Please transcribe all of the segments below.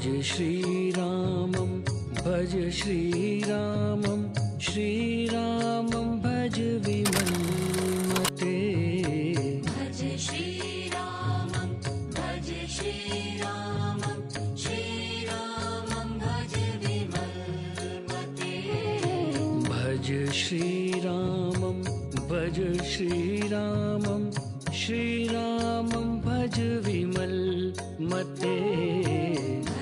भज श्रीरामं भज श्रीरामं श्रीरामं भज विमलमते भज श्रीरामं भज श्रीरामं श्रीरामं भज विमलमते भज श्रीरामं भज श्रीरामं श्रीरामं भज विमलमते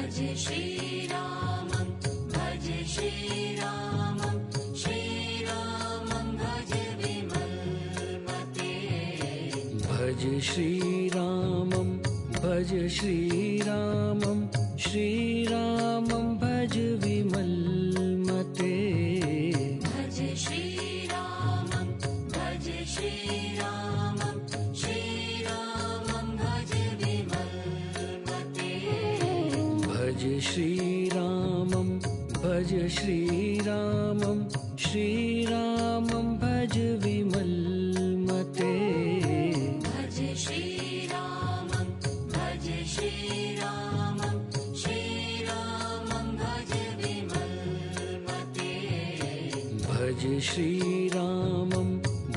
भज श्रीरामं भज श्रीरामं श्रीरामं भज विमलमते भज श्रीरामं भज श्रीरामं श्रीरामं भज विमलमते भज श्रीरामं भज श्रीरामं श्रीरामं भज विमलमते भज श्रीरामं भज श्रीरामं श्रीरामं भज विमलमते भज श्रीरामं भज श्रीरामं श्रीरामं भज विमलमते भज श्रीरामं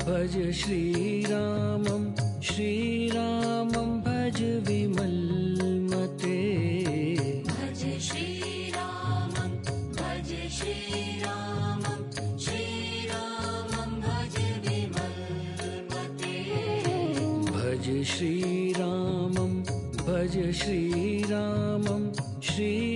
भज श्रीरामं श्रीरामं भज विमलमते भज श्रीरामं भज श्रीरामं श्रीरामं भज विमलमते भज श्रीरामं भज श्रीरामं श्री